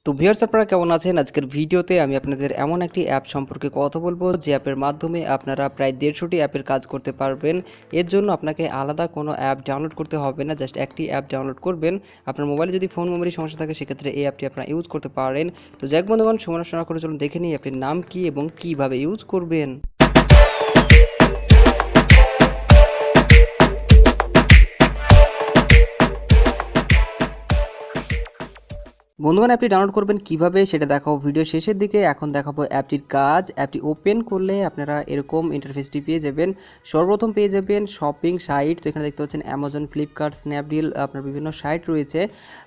তো ভিউয়ার্স আপনারা কেমন আছেন? আজকের ভিডিওতে আমি আপনাদের এমন একটি অ্যাপ সম্পর্কে কথা বলবো যে অ্যাপের মাধ্যমে আপনারা প্রায় 150টি অ্যাপের কাজ করতে পারবেন। এর জন্য আপনাকে আলাদা কোনো অ্যাপ ডাউনলোড করতে হবে না, জাস্ট একটি অ্যাপ ডাউনলোড করবেন। আপনার মোবাইলে যদি ফোন মেমোরি সমস্যা থাকে সেক্ষেত্রে এই অ্যাপটি আপনারা ইউজ করতে পারেন। তো যাই হোক বন্ধুগণ, সময় নষ্ট না করে চলুন দেখে নিই অ্যাপটির নাম কী এবং কীভাবে ইউজ করবেন। বন্ধুগণ, অ্যাপটি ডাউনলোড করবেন কিভাবে সেটা দেখাবো ভিডিও শেষের দিকে। এখন দেখাবো অ্যাপটির কাজ। অ্যাপটি ওপেন করলে আপনারা এরকম ইন্টারফেসটি পেয়ে যাবেন। সর্বপ্রথম পেয়ে যাবেন শপিং সাইট। তো এখানে দেখতে পাচ্ছেন অ্যামাজন, ফ্লিপকার্ট, স্ন্যাপডিল, আপনার বিভিন্ন সাইট রয়েছে।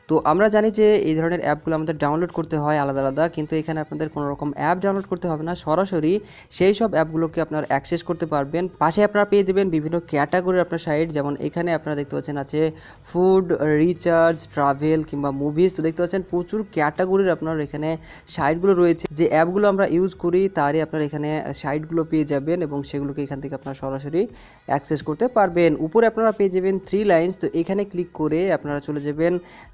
তো আমরা জানি যে এই ধরনের অ্যাপগুলো আমাদের ডাউনলোড করতে হয় আলাদা আলাদা, কিন্তু এখানে আপনাদের কোনো রকম অ্যাপ ডাউনলোড করতে হবে না, সরাসরি সেই সব অ্যাপগুলোকে আপনারা অ্যাক্সেস করতে পারবেন। পাশে আপনারা পেয়ে যাবেন বিভিন্ন ক্যাটাগরির আপনার সাইট, যেমন এখানে আপনারা দেখতে পাচ্ছেন আছে ফুড, রিচার্জ, ট্রাভেল কিংবা মুভিজ। তো দেখতে পাচ্ছেন প্রচুর ক্যাটাগরির আপনার এখানে সাইটগুলো রয়েছে। যে অ্যাপগুলো আমরা ইউজ করি তারই আপনারা এখানে সাইটগুলো পেয়ে যাবেন এবং সেগুলোকে এখান থেকে আপনারা সরাসরি অ্যাক্সেস করতে পারবেন। উপরে আপনারা পেয়ে যাবেন 3 লাইনস। তো এখানে ক্লিক করে আপনারা চলে যাবেন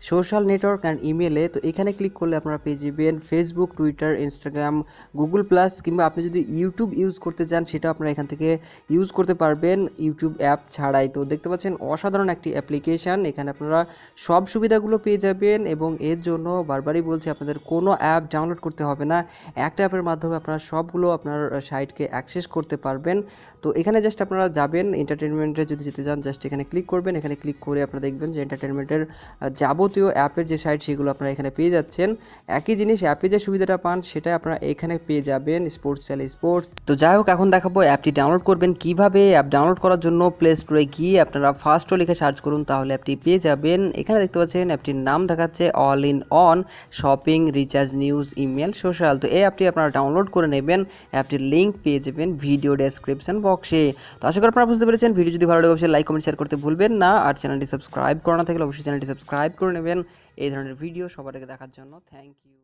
সোশ্যাল নেটওয়ার্ক অ্যান্ড ইমেলে। তো এখানে ক্লিক করলে আপনারা পেয়ে যাবেন Facebook, Twitter, Instagram, Google plus, কিংবা আপনি যদি ইউটিউব ইউজ করতে চান সেটা আপনারা এখান থেকে ইউজ করতে পারবেন ইউটিউব অ্যাপ ছাড়াই। তো দেখতে পাচ্ছেন অসাধারণ একটি অ্যাপ্লিকেশান। এখানে আপনারা সব সুবিধাগুলো পেয়ে যাবেন এবং এর জন্য বারবারই বলছি আপনাদের কোনো অ্যাপ ডাউনলোড করতে হবে না। একটা অ্যাপের মাধ্যমে আপনারা সবগুলো আপনার সাইটকে অ্যাক্সেস করতে পারবেন। তো এখানে জাস্ট আপনারা যাবেন এন্টারটেনমেন্টে, যদি যেতে চান জাস্ট এখানে ক্লিক করবেন। এখানে ক্লিক করে আপনারা দেখবেন যে এন্টারটেনমেন্টের যাবতীয় অ্যাপের যে সাইট সেগুলো আপনারা এখানে পেয়ে যাচ্ছেন। একই জিনিস অ্যাপে যে সুবিধাটা পান সেটা আপনারা এখানে পেয়ে যাবেন, স্পোর্টস চাইলে স্পোর্টস। তো যাই হোক, এখন দেখাবো অ্যাপটি ডাউনলোড করবেন কিভাবে। অ্যাপ ডাউনলোড করার জন্য প্লে স্টোরে গিয়ে আপনারা ফার্স্টও লিখে সার্চ করুন, তাহলে অ্যাপটি পেয়ে যাবেন। এখানে দেখতে পাচ্ছেন অ্যাপটির নাম দেখাচ্ছে all in on shopping, recharge, news, email, social. তো এই অ্যাপটি আপনারা ডাউনলোড করে নেবেন। অ্যাপটির লিঙ্ক পেয়ে যাবেন ভিডিও ডেসক্রিপশন বক্সে। তো আশা করি আপনারা বুঝতে পেরেছেন। ভিডিও যদি ভালো লাগে অবশ্যই লাইক, কমেন্ট, শেয়ার করতে ভুলবেন না। আর চ্যানেলটি সাবস্ক্রাইব করা না থাকলে অবশ্যই চ্যানেলটি সাবস্ক্রাইব করে নেবেন এই ধরনের ভিডিও সবার আগে দেখার জন্য। Thank you.